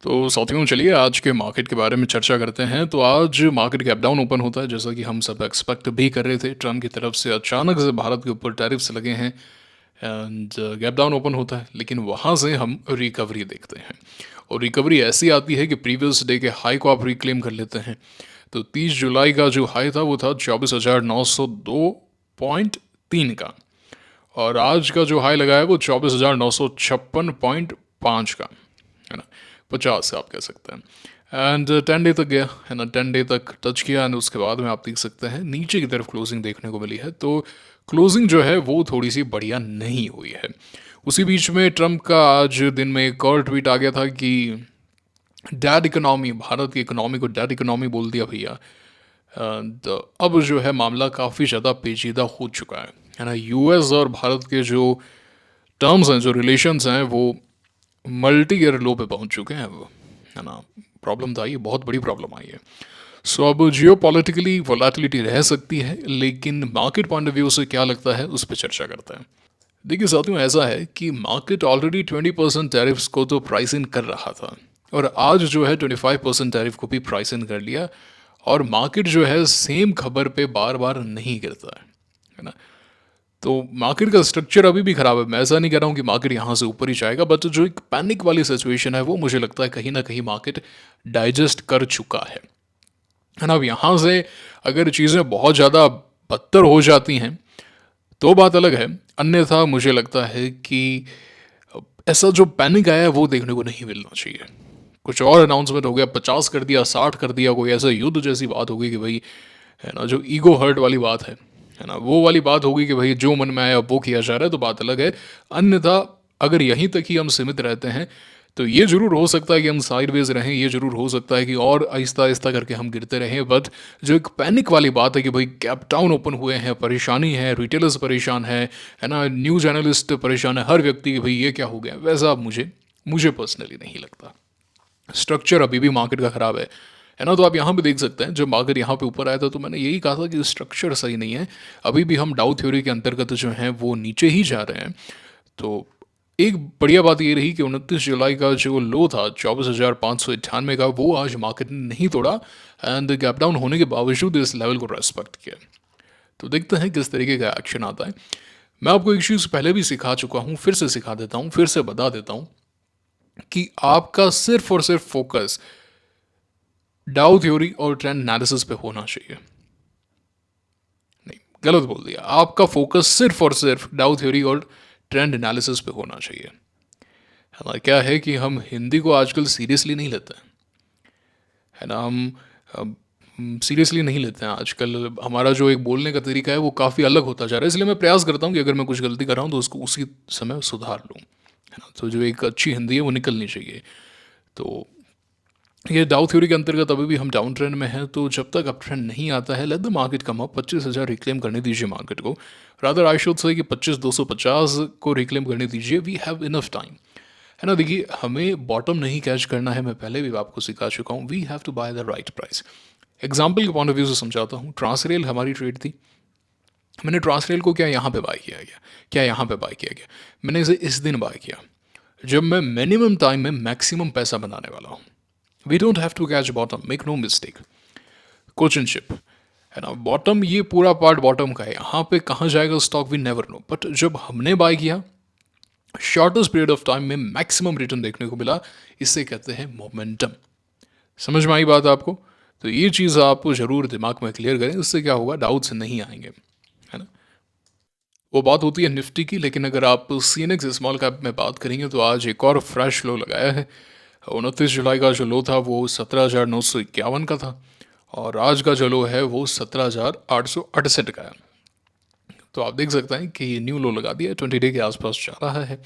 तो साथियों, चलिए आज के मार्केट के बारे में चर्चा करते हैं। तो आज मार्केट गैप डाउन ओपन होता है, जैसा कि हम सब एक्सपेक्ट भी कर रहे थे। ट्रम्प की तरफ से अचानक से भारत के ऊपर टैरिफ्स लगे हैं एंड गैप डाउन ओपन होता है, लेकिन वहाँ से हम रिकवरी देखते हैं। और रिकवरी ऐसी आती है कि प्रीवियस डे के हाई को आप रिक्लेम कर लेते हैं। तो 30 जुलाई का जो हाई था वो था 24,902.3 का, और आज का जो हाई लगा है वो 24,956.5 का है ना, 50 आप कह सकते हैं। एंड 10 डे तक गया है ना, 10 डे तक टच किया एंड उसके बाद में आप देख सकते हैं नीचे की तरफ क्लोजिंग देखने को मिली है। तो क्लोजिंग जो है वो थोड़ी सी बढ़िया नहीं हुई है। उसी बीच में ट्रम्प का आज दिन में एक और ट्वीट आ गया था कि डेड इकोनॉमी, भारत की इकोनॉमी को डेड इकोनॉमी बोल दिया भैया। एंड अब जो है मामला काफ़ी ज़्यादा पेचीदा हो चुका है ना। यूएस और भारत के जो टर्म्स हैं, जो रिलेशंस हैं, वो मल्टी ईयर लो पे पहुंच चुके हैं अब, है ना। प्रॉब्लम तो आई है, बहुत बड़ी प्रॉब्लम आई है। सो अब जियो पॉलिटिकली वोलेटिलिटी रह सकती है, लेकिन मार्केट पॉइंट ऑफ व्यू से क्या लगता है उस पर चर्चा करते हैं। देखिए साथियों, ऐसा है कि मार्केट ऑलरेडी 20% टैरिफ्स को तो प्राइस इन कर रहा था, और आज जो है 25% टैरिफ को भी प्राइस इन कर लिया। और मार्केट जो है सेम खबर पे बार बार नहीं गिरता है ना। तो मार्केट का स्ट्रक्चर अभी भी खराब है। मैं ऐसा नहीं कह रहा हूँ कि मार्केट यहाँ से ऊपर ही जाएगा, बट जो एक पैनिक वाली सिचुएशन है वो मुझे लगता है कहीं ना कहीं मार्केट डाइजेस्ट कर चुका है ना। अब यहाँ से अगर चीज़ें बहुत ज़्यादा बदतर हो जाती हैं तो बात अलग है, अन्यथा मुझे लगता है कि ऐसा जो पैनिक आया है वो देखने को नहीं मिलना चाहिए। कुछ और अनाउंसमेंट हो गया, 50 कर दिया, 60 कर दिया, कोई ऐसा युद्ध जैसी बात होगी कि भाई, है ना, जो ईगो हर्ट वाली बात है ना, वो वाली बात होगी कि भाई जो मन में आया वो किया जा रहा है, तो बात अलग है। अन्यथा अगर यहीं तक ही हम सीमित रहते हैं तो ये जरूर हो सकता है कि हम साइडवेज रहें, ये जरूर हो सकता है कि और आहिस्ता आहिस्ता करके हम गिरते रहें। बट जो एक पैनिक वाली बात है कि भाई कैप टाउन ओपन हुए हैं, परेशानी है, रिटेलर्स परेशान है ना, न्यूज़ एनालिस्ट परेशान है, हर व्यक्ति कि भाई ये क्या हो गया, वैसा मुझे मुझे पर्सनली नहीं लगता। स्ट्रक्चर अभी भी मार्केट का ख़राब है ना। तो आप यहाँ पे देख सकते हैं, जब मार्केट यहाँ पे ऊपर आया था तो मैंने यही कहा था कि स्ट्रक्चर सही नहीं है। अभी भी हम डाउ थ्योरी के अंतर्गत जो हैं वो नीचे ही जा रहे हैं। तो एक बढ़िया बात ये रही कि 29 जुलाई का जो लो था 24,598 का, वो आज मार्केट ने नहीं तोड़ा एंड गैप डाउन होने के बावजूद इस लेवल को रेस्पेक्ट किया। तो देखते हैं किस तरीके का एक्शन आता है। मैं आपको एक चीज़ पहले भी सिखा चुका हूँ, फिर से सिखा देता हूँ, फिर से बता देता हूँ कि आपका सिर्फ और सिर्फ फोकस डाउ थ्योरी और ट्रेंड एनालिसिस पे होना चाहिए। नहीं, गलत बोल दिया, आपका फोकस सिर्फ और सिर्फ डाउ थ्योरी और ट्रेंड एनालिसिस पे होना चाहिए। है ना, क्या है कि हम हिंदी को आजकल सीरियसली नहीं लेते हैं, है ना। हम सीरियसली नहीं लेते हैं आजकल। हमारा जो एक बोलने का तरीका है वो काफ़ी अलग होता जा रहा है। इसलिए मैं प्रयास करता हूँ कि अगर मैं कुछ गलती कर रहा हूँ तो उसको उसी समय सुधार लूँ, है ना। तो जो एक अच्छी हिंदी है वो निकलनी चाहिए। तो ये डाउ थ्योरी के अंतर्गत अभी भी हम डाउन ट्रेंड में हैं, तो जब तक अप ट्रेंड नहीं आता है, late the market come up. 25,000 reclaim करने दीजिए मार्केट को, रादर आई शुड से कि 25,250 को रिक्लेम करने दीजिए। वी हैव इनफ टाइम, है ना। देखिए, हमें बॉटम नहीं कैच करना है, मैं पहले भी आपको सिखा चुका हूँ। We have to buy the right price. Example के पॉइंट ऑफ व्यू से समझाता हूँ। ट्रांसरेल हमारी ट्रेड थी, मैंने ट्रांसरेल को क्या यहाँ पे बाय किया गया, क्या यहाँ पे बाय किया गया, मैंने इसे इस दिन बाय किया जब मैं मिनिमम टाइम में मैक्सिमम पैसा बनाने वाला हूँ। We don't have to catch bottom, make no mistake. कोचिनशिप, है ना, बॉटम, ये पूरा पार्ट बॉटम का है। यहाँ पे कहाँ जाएगा stock we never know, but जब हमने बाय किया शॉर्टेस्ट पीरियड ऑफ टाइम में मैक्सिमम रिटर्न देखने को मिला, इसे कहते हैं मोमेंटम। समझ में आई बात आपको? तो ये चीज़ आप ज़रूर दिमाग में क्लियर करें, इससे क्या होगा, डाउट्स नहीं आएंगे, है ना। वो बात होती है निफ्टी की, लेकिन अगर आप सीएनएक्स स्मॉल कैप में बात करेंगे तो आज एक और फ्रेश लो लगाया है। 29 जुलाई का जो लो था वो 17,951 का था, और आज का जो लो है वो 17,868 का है। तो आप देख सकते हैं कि न्यू लो लगा दिया है, 20 डे के आसपास जा रहा है।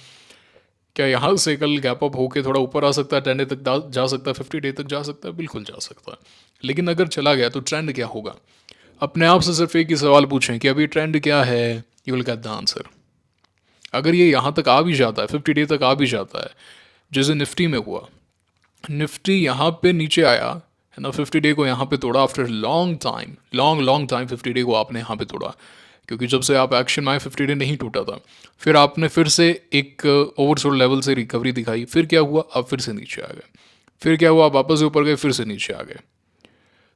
क्या यहाँ से कल गैप अप होकर थोड़ा ऊपर आ सकता है, 10 डे तक जा सकता है, 50 डे तक जा सकता है? बिल्कुल जा सकता है। लेकिन अगर चला गया तो ट्रेंड क्या होगा? अपने आप से सिर्फ एक ही सवाल पूछें कि अभी ट्रेंड क्या है, you will get the answer. अगर ये यहाँ तक आ भी जाता है, 50 डे तक आ भी जाता है, जैसे निफ्टी में हुआ, निफ्टी यहाँ पे नीचे आया, है ना, 50 डे को यहाँ पे तोड़ा after long time, long long time 50 day को आपने यहाँ पे तोड़ा, क्योंकि जब से आप एक्शन में आए 50 डे नहीं टूटा था। फिर आपने फिर से एक ओवरसोल्ड लेवल से रिकवरी दिखाई, फिर क्या हुआ, आप फिर से नीचे आ गए। फिर क्या हुआ, आप वापस से ऊपर गए, फिर से नीचे आ गए।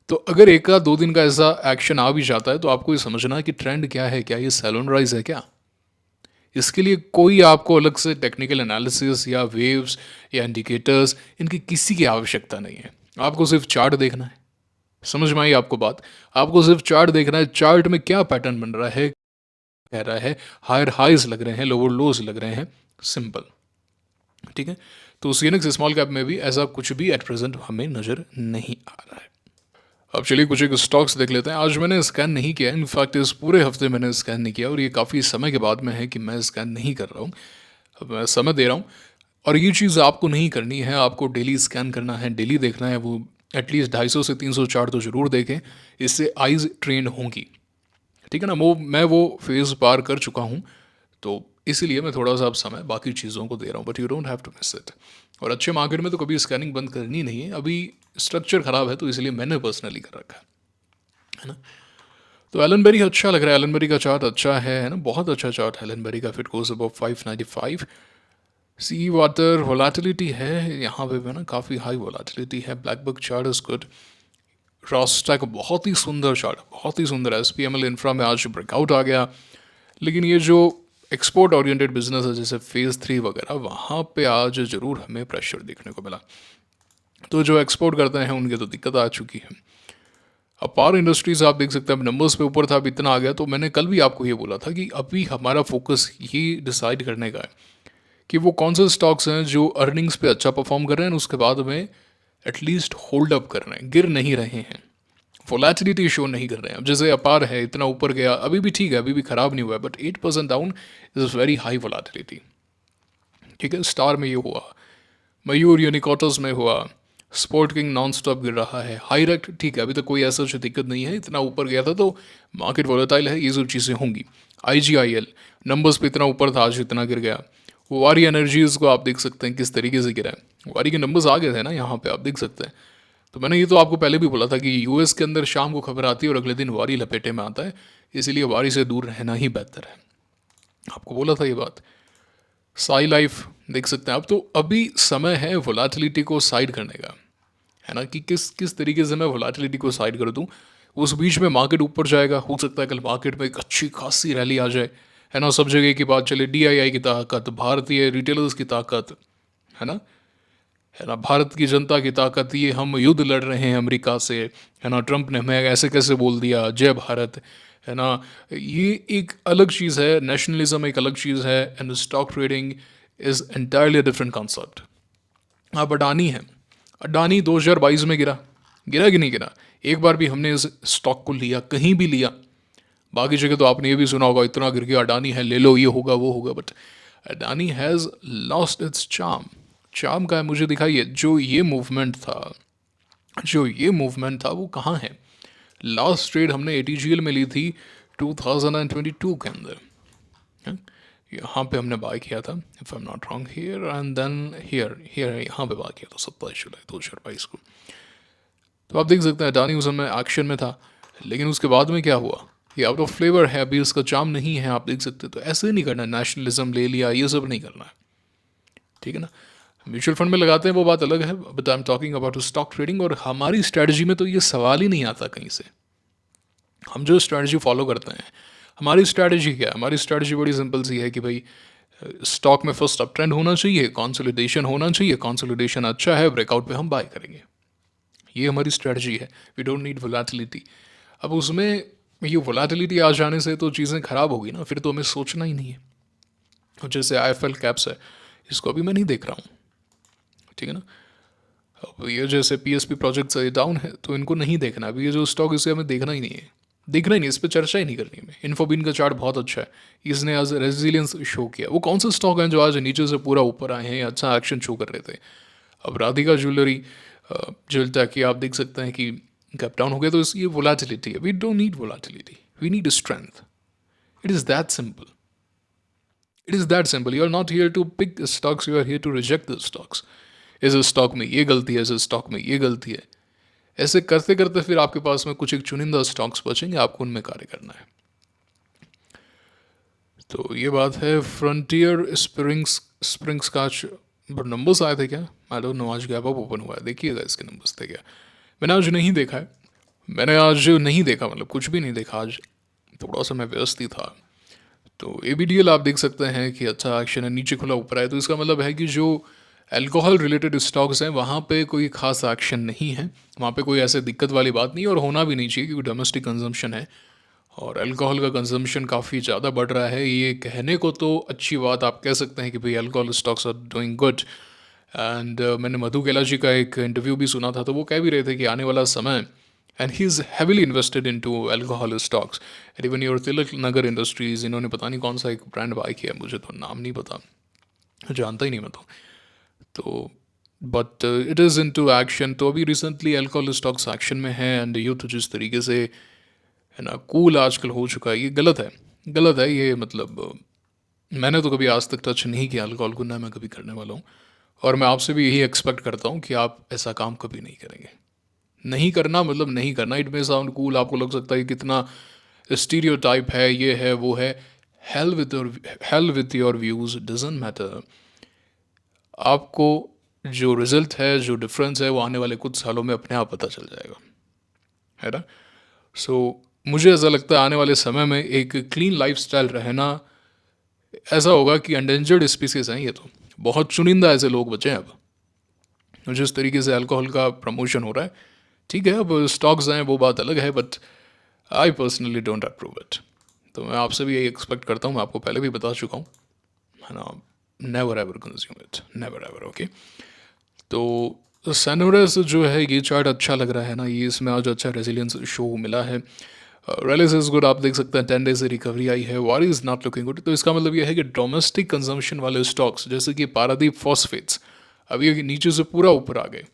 तो अगर एक का 2 दिन का ऐसा एक्शन आ भी जाता है तो आपको ये समझना है कि ट्रेंड क्या है, क्या ये सैलून राइज है क्या। इसके लिए कोई आपको अलग से टेक्निकल एनालिसिस या वेव्स या इंडिकेटर्स, इनकी किसी की आवश्यकता नहीं है। आपको सिर्फ चार्ट देखना है। समझ में आई आपको बात? आपको सिर्फ चार्ट देखना है, चार्ट में क्या पैटर्न बन रहा है, कह रहा है हायर हाइज लग रहे हैं, लोअर लोज लग रहे हैं, सिंपल। ठीक है, तो सीएनएक्स स्मॉल कैप में भी ऐसा कुछ भी एट प्रेजेंट हमें नज़र नहीं आ रहा है। अब चलिए कुछ एक स्टॉक्स देख लेते हैं। आज मैंने स्कैन नहीं किया, इनफैक्ट इस पूरे हफ्ते मैंने स्कैन नहीं किया, और ये काफ़ी समय के बाद में है कि मैं स्कैन नहीं कर रहा हूँ। अब मैं समय दे रहा हूँ, और ये चीज़ आपको नहीं करनी है, आपको डेली स्कैन करना है, डेली देखना है। वो एटलीस्ट 250 से 300 चार्ट तो ज़रूर देखें, इससे आइज़ ट्रेन होंगी। ठीक है ना, मैं वो फेज़ पार कर चुका हूँ, तो इसीलिए मैं थोड़ा सा अब समय बाकी चीज़ों को दे रहा हूँ, but you don't have to miss it. और अच्छे मार्केट में तो कभी स्कैनिंग बंद करनी नहीं है। अभी स्ट्रक्चर ख़राब है तो इसलिए मैंने पर्सनली कर रखा है ना। तो एलन अच्छा लग रहा है, एलन का चार्ट अच्छा है ना, बहुत अच्छा चार्ट है एलन का। Fit goes above 595। See what a volatility है यहाँ पे भी ना, काफ़ी हाई वोलेटिलिटी है। Black book chart is good. रॉस्टैक बहुत ही सुंदर चार्ट, बहुत ही सुंदर। S P M L infra में आज ब्रेकआउट आ गया, लेकिन ये जो एक्सपोर्ट ओरिएंटेड बिजनेस है जैसे फेज़ 3 वगैरह, वहाँ पे आज ज़रूर हमें प्रेशर देखने को मिला। तो जो एक्सपोर्ट करते हैं उनकी तो दिक्कत आ चुकी है। अब पावर इंडस्ट्रीज आप देख सकते हैं, नंबर्स पे ऊपर था, अब इतना आ गया। तो मैंने कल भी आपको ये बोला था कि अभी हमारा फोकस ये डिसाइड करने का है कि वो कौन से स्टॉक्स हैं जो अर्निंग्स पे अच्छा परफॉर्म कर रहे हैं, उसके बाद में एटलीस्ट होल्ड अप कर रहे हैं, गिर नहीं रहे हैं, वोलेटिलिटी शो नहीं कर रहे हैं। अब जैसे अपार है, इतना ऊपर गया, अभी भी ठीक है, अभी भी खराब नहीं हुआ है, but 8% down is very high volatility. ठीक है, स्टार में ये हुआ, मयूर यूनिकॉटस में हुआ, स्पोर्ट किंग नॉन स्टॉप गिर रहा है, हाईरेक्ट ठीक है, अभी तक कोई ऐसा दिक्कत नहीं है, इतना ऊपर गया था तो मार्केट वोलेटाइल है, ये सब चीज़ें होंगी। IGIL नंबर्स पे इतना ऊपर था, आज इतना गिर गया। वारी एनर्जीज को आप देख सकते हैं किस तरीके से गिरा है, वारी के नंबर्स आ गए थे ना यहाँ पे, आप देख सकते हैं। तो मैंने ये तो आपको पहले भी बोला था कि यूएस के अंदर शाम को खबर आती है और अगले दिन वारी लपेटे में आता है, इसीलिए वारी से दूर रहना ही बेहतर है। आपको बोला था ये बात। साई लाइफ देख सकते हैं आप। तो अभी समय है वोलेटिलिटी को साइड करने का, है ना, कि किस किस तरीके से मैं वोलेटिलिटी को साइड कर दूं। उस बीच में मार्केट ऊपर जाएगा, हो सकता है कल मार्केट में एक अच्छी खासी रैली आ जाए, है ना, सब जगह की बात चले, DII की ताकत, भारतीय रिटेलर्स की ताकत, है ना, है ना, भारत की जनता की ताकत, ये हम युद्ध लड़ रहे हैं अमेरिका से, है ना, ट्रंप ने हमें ऐसे कैसे बोल दिया, जय भारत, है ना, ये एक अलग चीज़ है, नेशनलिज्म एक अलग चीज़ है, and stock trading is entirely different concept. आप अडानी हैं, अडानी 2022 में गिरा, गिरा कि नहीं गिरा? एक बार भी हमने इस स्टॉक को लिया, कहीं भी लिया? बाकी जगह तो आपने ये भी सुना होगा, इतना गिर गया अडानी है, ले लो, ये होगा वो होगा, but Adani has lost its charm. Charm का है, मुझे दिखाइए जो ये मूवमेंट था, जो ये मूवमेंट था वो कहाँ है? लास्ट ट्रेड हमने ATGL में ली थी 2022 के अंदर, हैं? यहाँ पे हमने बाय किया था, if I am not wrong, here and then here here यहाँ पे बाय किया था 27 जुलाई 2022 को। तो आप देख सकते हैं अडानी उस समय एक्शन में था, लेकिन उसके बाद में क्या हुआ, ये आउट ऑफ फ्लेवर है, अभी उसका चार्म नहीं है, आप देख सकते हैं। तो ऐसे नहीं करना, नेशनलिज्म ले लिया, ये सब नहीं करना है। ठीक है ना, म्यूचुअल फंड में लगाते हैं वो बात अलग है, but I am talking about stock trading. और हमारी स्ट्रैटेजी में तो ये सवाल ही नहीं आता कहीं से। हम जो स्ट्रैटेजी फॉलो करते हैं, हमारी स्ट्रैटेजी क्या है? हमारी स्ट्रैटेजी बड़ी सिंपल सी है कि भाई स्टॉक में फर्स्ट अप ट्रेंड होना चाहिए, कंसोलिडेशन होना चाहिए, कंसोलिडेशन अच्छा है, ब्रेकआउट पे हम बाय करेंगे। ये हमारी स्ट्रैटेजी है। We don't need volatility. अब उसमें ये वोलेटिलिटी आ जाने से तो चीज़ें ख़राब होगी ना, फिर तो हमें सोचना ही नहीं है। और जैसे IFL कैप्स है, इसको अभी मैं नहीं देख रहा हूँ, ठीक है ना। अब ये जैसे PSP प्रोजेक्ट्स डाउन है तो इनको नहीं देखना। अभी ये जो स्टॉक, इसे हमें देखना ही नहीं है, देखना ही नहीं, इस पर चर्चा ही नहीं करनी है। इन्फोबिन का चार्ट बहुत अच्छा है, इसने आज रेजिलियंस शो किया। वो कौन से स्टॉक हैं जो आज नीचे से पूरा ऊपर आए हैं, अच्छा एक्शन शो कर रहे थे? अब राधिका ज्वेलरी, जलता कि आप देख सकते हैं कि गैप डाउन हो गया, तो ये वोलेटिलिटी है। We don't need volatility, we need strength. It is that simple. It is that simple. You are not here to pick stocks, you are here to reject the stocks. इस stock में ये गलती है, इस stock में ये गलती है। ऐसे करते करते फिर आपके पास में कुछ एक चुनिंदा स्टॉक्स बचेंगे, आपको उनमें कार्य करना है। तो ये बात है। फ्रंटियर स्प्रिंग्स स्काच पर नंबर्स आए थे क्या? आई डोंट नो आज गैप अप ओपन हुआ है, देखिएगा इसके नंबर्स थे क्या। मैंने आज नहीं देखा है, मैंने आज नहीं देखा, मतलब कुछ भी नहीं देखा आज, थोड़ा सा मैं व्यस्त ही था। तो ABDL आप देख सकते हैं कि अच्छा एक्शन है, नीचे खुला ऊपर आया, तो इसका मतलब है कि जो अल्कोहल रिलेटेड स्टॉक्स हैं वहाँ पे कोई खास एक्शन नहीं है, वहाँ पे कोई ऐसे दिक्कत वाली बात नहीं है, और होना भी नहीं चाहिए क्योंकि डोमेस्टिक कंजम्पशन है और अल्कोहल का कंजम्पशन काफ़ी ज़्यादा बढ़ रहा है। ये कहने को तो अच्छी बात आप कह सकते हैं कि भाई alcohol stocks are doing good. And मैंने मधु कैला जी का एक इंटरव्यू भी सुना था, तो वो कह भी रहे थे कि आने वाला समय, and he is heavily invested into alcohol stocks. And even your Tilak Nagar industries, इन्होंने पता नहीं कौन सा एक ब्रांड बाय किया, मुझे तो नाम नहीं पता, जानता ही नहीं मैं तो but it is into action. तो अभी रिसेंटली अल्कोहल स्टॉक्स एक्शन में है, एंड यूथ जिस तरीके से है ना कूल आजकल हो चुका है, ये गलत है, गलत है ये। मतलब मैंने तो कभी आज तक टच नहीं किया अल्कोहल को, ना मैं कभी करने वाला हूँ, और मैं आपसे भी यही एक्सपेक्ट करता हूँ कि आप ऐसा काम कभी नहीं करेंगे। नहीं करना मतलब नहीं करना, इट मे साउंड कूल, आपको लग सकता है कितना स्टीरियोटाइप है, ये है वो है। Hell with your views, doesn't matter. आपको जो रिजल्ट है, जो डिफरेंस है, वो आने वाले कुछ सालों में अपने आप पता चल जाएगा, है ना। सो मुझे ऐसा लगता है आने वाले समय में एक क्लीन लाइफस्टाइल रहना ऐसा होगा कि एंडेंजर्ड स्पीसीज हैं ये, तो बहुत चुनिंदा ऐसे लोग बचे हैं अब। जिस तरीके से अल्कोहल का प्रमोशन हो रहा है, ठीक है, अब स्टॉक्स हैं वो बात अलग है, but I personally don't approve it. तो मैं आपसे भी यही एक्सपेक्ट करता हूँ, मैं आपको पहले भी बता चुका हूँ, है ना, never ever consume it, never ever, okay. तो सैनोरस जो है ये चार्ट अच्छा लग रहा है ना, ये इसमें आज अच्छा रेजिलियंस शो मिला है। रैलिस इज गुड, आप देख सकते हैं 10 डेज से रिकवरी आई है। वारी इज़ नॉट लुकिंग गुड, तो इसका मतलब ये है कि डोमेस्टिक कंजम्पशन वाले स्टॉक्स जैसे कि पारादीप फॉस्फेट्स अभी ये नीचे से पूरा ऊपर आ गए।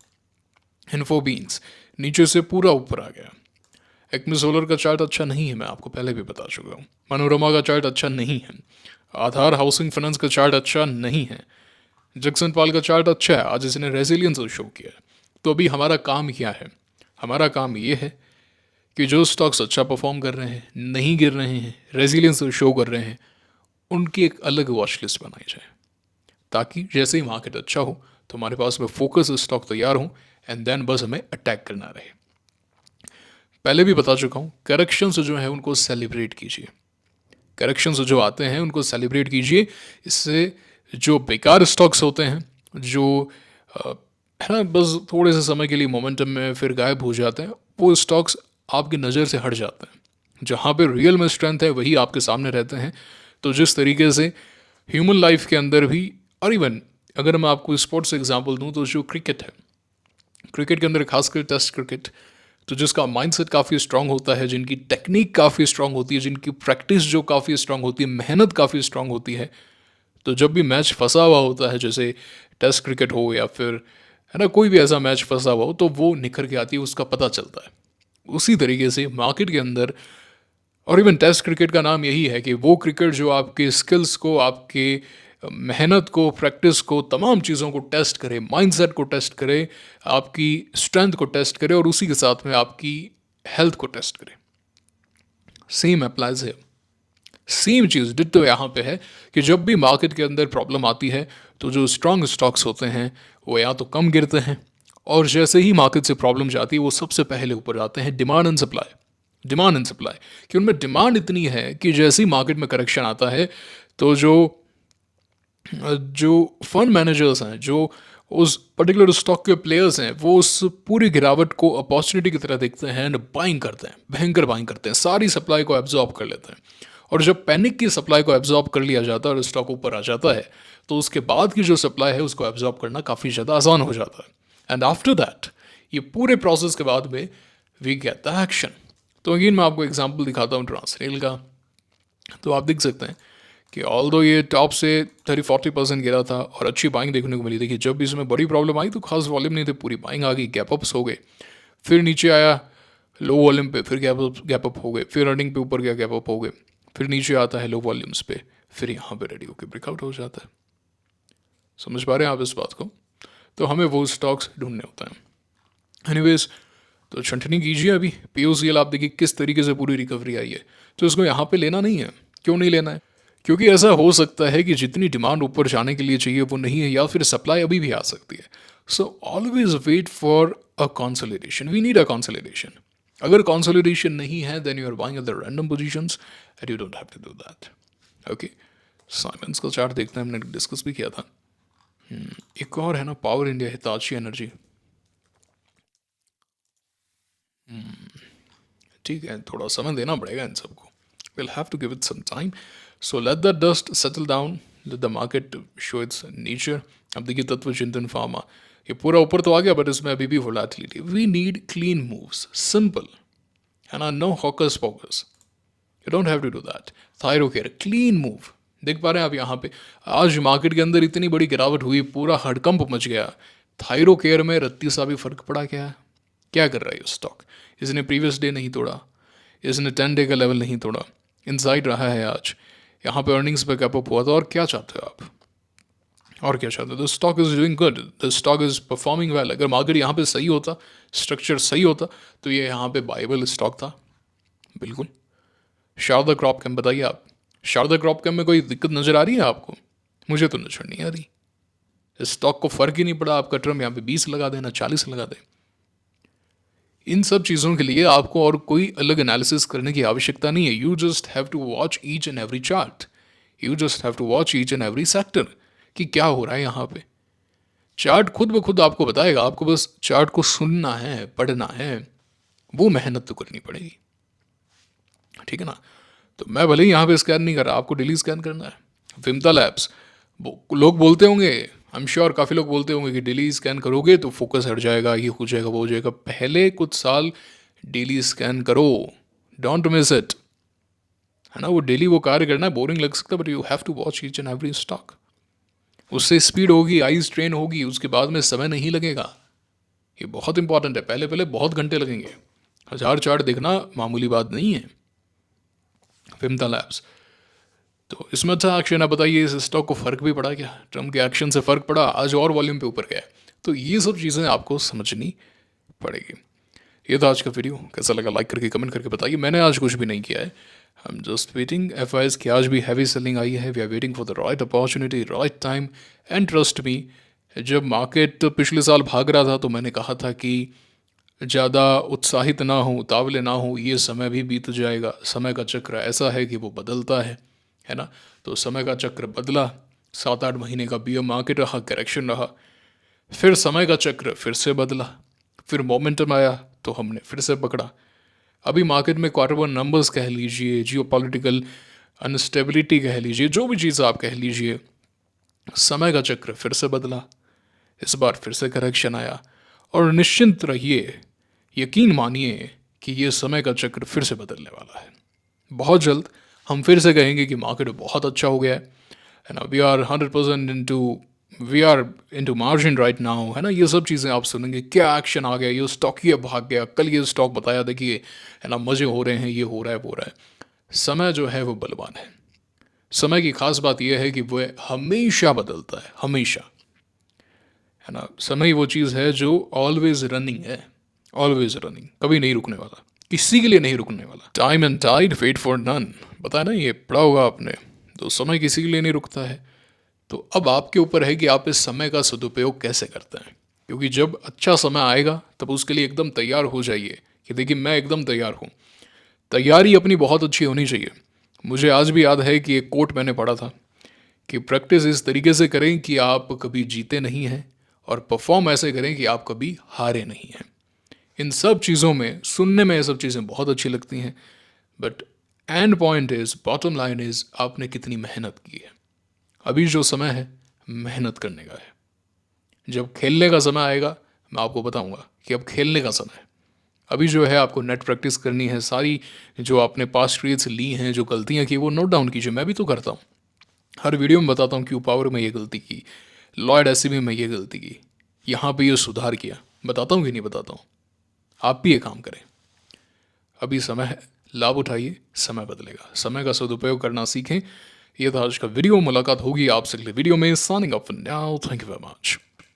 इन्फोबीन्स नीचे से पूरा ऊपर आ गया। एक्मे सोलर का चार्ट अच्छा नहीं है, मैं आपको पहले भी बता चुका हूँ। मनोरमा का चार्ट अच्छा नहीं है। आधार हाउसिंग फाइनेंस का चार्ट अच्छा नहीं है। जैक्सन पाल का चार्ट अच्छा है, आज इसने रेजिलियंस शो किया है। तो अभी हमारा काम क्या है? हमारा काम ये है कि जो स्टॉक्स अच्छा परफॉर्म कर रहे हैं, नहीं गिर रहे हैं, रेजिलियंस शो कर रहे हैं, उनकी एक अलग वॉच लिस्ट बनाई जाए, ताकि जैसे ही मार्केट अच्छा हो तो हमारे पास में फोकस स्टॉक तैयार हो, एंड देन बस हमें अटैक करना रहे। पहले भी बता चुका हूँ, करेक्शंस जो है उनको सेलिब्रेट कीजिए। करेक्शंस जो आते हैं उनको सेलिब्रेट कीजिए। इससे जो बेकार स्टॉक्स होते हैं, जो है ना बस थोड़े से समय के लिए मोमेंटम में फिर गायब हो जाते हैं, वो स्टॉक्स आपकी नज़र से हट जाते हैं। जहाँ पे रियल में स्ट्रेंथ है वही आपके सामने रहते हैं। तो जिस तरीके से ह्यूमन लाइफ के अंदर भी, और इवन अगर मैं आपको स्पोर्ट्स एग्जांपल दूं, तो जो क्रिकेट है, क्रिकेट के अंदर खासकर टेस्ट क्रिकेट, तो जिसका माइंडसेट काफ़ी स्ट्रांग होता है, जिनकी टेक्निक काफ़ी स्ट्रांग होती है, जिनकी प्रैक्टिस जो काफ़ी स्ट्रांग होती है, मेहनत काफ़ी स्ट्रांग होती है, तो जब भी मैच फंसा हुआ होता है, जैसे टेस्ट क्रिकेट हो या फिर है ना कोई भी ऐसा मैच फंसा हुआ हो, तो वो निखर के आती है, उसका पता चलता है। उसी तरीके से मार्केट के अंदर, और इवन टेस्ट क्रिकेट का नाम यही है कि वो क्रिकेट जो आपके स्किल्स को, आपके मेहनत को, प्रैक्टिस को, तमाम चीज़ों को टेस्ट करे, माइंडसेट को टेस्ट करे, आपकी स्ट्रेंथ को टेस्ट करे, और उसी के साथ में आपकी हेल्थ को टेस्ट करे। सेम अप्लाइज है, सेम चीज़ डिट्टो यहाँ पे है कि जब भी मार्केट के अंदर प्रॉब्लम आती है, तो जो स्ट्रांग स्टॉक्स होते हैं वो या तो कम गिरते हैं, और जैसे ही मार्केट से प्रॉब्लम जाती है वो सबसे पहले ऊपर आते हैं। Demand and supply, demand and supply, कि उनमें डिमांड इतनी है कि जैसे ही मार्केट में करेक्शन आता है, तो जो फंड मैनेजर्स हैं, जो उस पर्टिकुलर स्टॉक के प्लेयर्स हैं, वो उस पूरी गिरावट को अपॉर्चुनिटी की तरह देखते हैं एंड बाइंग करते हैं, भयंकर बाइंग करते हैं, सारी सप्लाई को एब्जॉर्ब कर लेते हैं। और जब पैनिक की सप्लाई को एब्जॉर्ब कर लिया जाता है और स्टॉक ऊपर आ जाता है, तो उसके बाद की जो सप्लाई है उसको एब्जॉर्ब करना काफ़ी ज़्यादा आसान हो जाता है। एंड आफ्टर दैट, ये पूरे प्रोसेस के बाद में वी गेट द एक्शन। तो अगेन मैं आपको एग्जांपल दिखाता हूँ ट्रांसरेल का। तो आप देख सकते हैं कि ऑल्दो ये टॉप से 30-40% गिरा था और अच्छी बाइंग देखने को मिली। देखिए जब भी इसमें बड़ी प्रॉब्लम आई तो खास वॉल्यूम नहीं थे, पूरी बाइंग आ गई, गैप अप्स हो गए, फिर नीचे आया लो वॉल्यूम पे, फिर गैप अप हो गए, फिर अर्निंग पे ऊपर गया, गैप अप हो गए, फिर नीचे आता है लो वॉल्यूम्स पे, फिर यहाँ पे रेडी होकर ब्रेकआउट हो जाता है। समझ पा रहे हैं आप इस बात को? तो हमें वो स्टॉक्स ढूंढने होता है। एनीवेज, तो छंटनी कीजिए। अभी POCL आप देखिए किस तरीके से पूरी रिकवरी आई है, तो इसको यहाँ पे लेना नहीं है। क्यों नहीं लेना है? क्योंकि ऐसा हो सकता है कि जितनी डिमांड ऊपर जाने के लिए चाहिए वो नहीं है, या फिर सप्लाई अभी भी आ सकती है। So always wait for a consolidation, we need a consolidation. अगर कंसोलिडेशन नहीं है then you are buying at the random positions and you don't have to do that. Okay, Siemens का चार्ट देखते हैं, हमने डिस्कस भी किया था. एक और है ना, पावर इंडिया, हिताची एनर्जी. ठीक है, थोड़ा समय देना पड़ेगा इन सबको. Will have to give it some time. So let the dust settle down, let the market show its nature. अब देखिए तत्व चिंतन फार्मा, ये पूरा ऊपर तो आ गया बट इसमें अभी भी volatility. We need clean moves, simple है ना, no hocus pocus. You don't have to do that. Thyrocare clean move. देख पा रहे हैं आप यहाँ पे आज मार्केट के अंदर इतनी बड़ी गिरावट हुई, पूरा हड़कंप मच गया. थायरोकेयर में रत्ती सा भी फर्क पड़ा क्या? क्या कर रहा है ये स्टॉक? इसने प्रीवियस डे नहीं तोड़ा, इसने 10 डे का लेवल नहीं तोड़ा, इनसाइड रहा है आज. यहाँ पे अर्निंग्स पे कैप अप हुआ था. और क्या चाहते हो आप? और क्या चाहते हो? The stock is doing good, the stock is performing well. अगर मार्केट यहाँ पे सही होता, स्ट्रक्चर सही होता, तो ये यहाँ पे बाइबल स्टॉक था. बिल्कुल. शारदा क्रॉप कैम, बताइए आप, शारदा क्रॉप कैम में कोई दिक्कत नज़र आ रही है आपको? मुझे तो नजर नहीं आ रही. इस स्टॉक को फर्क ही नहीं पड़ा. आपका टर्म यहाँ पे 20 लगा देना, 40 लगा दे. इन सब चीज़ों के लिए आपको और कोई अलग एनालिसिस करने की आवश्यकता नहीं है. You just have to watch each and every chart. You just have to watch each and every sector कि क्या हो रहा है यहाँ पे. चार्ट खुद ब खुद आपको बताएगा. आपको बस चार्ट को सुनना है, पढ़ना है, वो मेहनत तो करनी पड़ेगी. ठीक है ना. तो मैं भले ही यहाँ पे स्कैन नहीं कर रहा, आपको डेली स्कैन करना है. विमता लैब्स, लोग बोलते होंगे, आई एम श्योर काफ़ी लोग बोलते होंगे कि डेली स्कैन करोगे तो फोकस हट जाएगा, ये हो जाएगा, वो हो जाएगा. पहले कुछ साल डेली स्कैन करो, डोंट मिस इट. है ना, वो डेली वो कार्य करना है, बोरिंग लग सकता है but you have to watch each and every stock. उससे स्पीड होगी, आईज ट्रेन होगी, उसके बाद में समय नहीं लगेगा. ये बहुत इंपॉर्टेंट है. पहले पहले बहुत घंटे लगेंगे. 1000 चार्ट देखना मामूली बात नहीं है. विमता लैब्स, तो इसमें अच्छा एक्शन है. बताइए इस स्टॉक को फर्क भी पड़ा क्या? ट्रम्प के एक्शन से फर्क पड़ा, आज और वॉल्यूम पे ऊपर गया. तो ये सब चीज़ें आपको समझनी पड़ेगी. ये था आज का वीडियो. कैसा लगा लाइक करके कमेंट करके बताइए. मैंने आज कुछ भी नहीं किया है. I am just waiting. F की आज भी हैवी सेलिंग आई है. We are waiting for the right opportunity, right time. And trust me, जब मार्केट पिछले साल भाग रहा था तो मैंने कहा था कि ज़्यादा उत्साहित ना हो, उतावले ना हो, ये समय भी बीत जाएगा. समय का चक्र ऐसा है कि वो बदलता है ना. तो समय का चक्र बदला. 7-8 महीने का बियर मार्केट रहा, करेक्शन रहा. फिर समय का चक्र फिर से बदला, फिर मोमेंटम आया तो हमने फिर से पकड़ा. अभी मार्केट में क्वार्टर वन नंबर्स कह लीजिए, जियो पॉलिटिकल अनस्टेबिलिटी कह लीजिए, जो भी चीज़ आप कह लीजिए, समय का चक्र फिर से बदला. इस बार फिर से करेक्शन आया. और निश्चिंत रहिए, यकीन मानिए कि ये समय का चक्र फिर से बदलने वाला है. बहुत जल्द हम फिर से कहेंगे कि मार्केट बहुत अच्छा हो गया है ना. We are 100% into margin right now, है ना. ये सब चीज़ें आप सुनेंगे. क्या एक्शन आ गया, ये स्टॉक ये भाग गया, कल ये स्टॉक बताया, देखिए है ना, मज़े हो रहे हैं, ये हो रहा है, वो हो रहा है. समय जो है वो बलवान है. समय की खास बात यह है कि वह हमेशा बदलता है, हमेशा, है ना. समय वो चीज़ है जो ऑलवेज रनिंग है, ऑलवेज रनिंग, कभी नहीं रुकने वाला, किसी के लिए नहीं रुकने वाला. Time and tide wait for none, बताया ना, ये पढ़ा होगा आपने. तो समय किसी के लिए नहीं रुकता है. तो अब आपके ऊपर है कि आप इस समय का सदुपयोग कैसे करते हैं. क्योंकि जब अच्छा समय आएगा तब उसके लिए एकदम तैयार हो जाइए कि देखिए मैं एकदम तैयार हूँ. तैयारी अपनी बहुत अच्छी होनी चाहिए. मुझे आज भी याद है कि एक कोट मैंने पढ़ा था कि प्रैक्टिस इस तरीके से करें कि आप कभी जीते नहीं हैं, और परफॉर्म ऐसे करें कि आप कभी हारे नहीं हैं. इन सब चीज़ों में, सुनने में ये सब चीज़ें बहुत अच्छी लगती हैं, but and point is, bottom line is, आपने कितनी मेहनत की है. अभी जो समय है मेहनत करने का है. जब खेलने का समय आएगा मैं आपको बताऊंगा कि अब खेलने का समय है. अभी जो है आपको नेट प्रैक्टिस करनी है. सारी जो आपने पास्ट ट्रेड्स ली हैं, जो गलतियां की, वो नोट डाउन कीजिए. मैं भी तो करता हूँ, हर वीडियो में बताता हूँ क्यू पावर में ये गलती की, लॉयड एससीबी में ये गलती की, यहाँ पे ये सुधार किया. बताता हूँ कि नहीं बताता हूँ. आप भी ये काम करें. अभी समय है, लाभ उठाइए. समय बदलेगा. समय का सदुपयोग करना सीखें. ये था आज का वीडियो. मुलाकात होगी आपसे अगले वीडियो में. Signing off now. Thank you very much.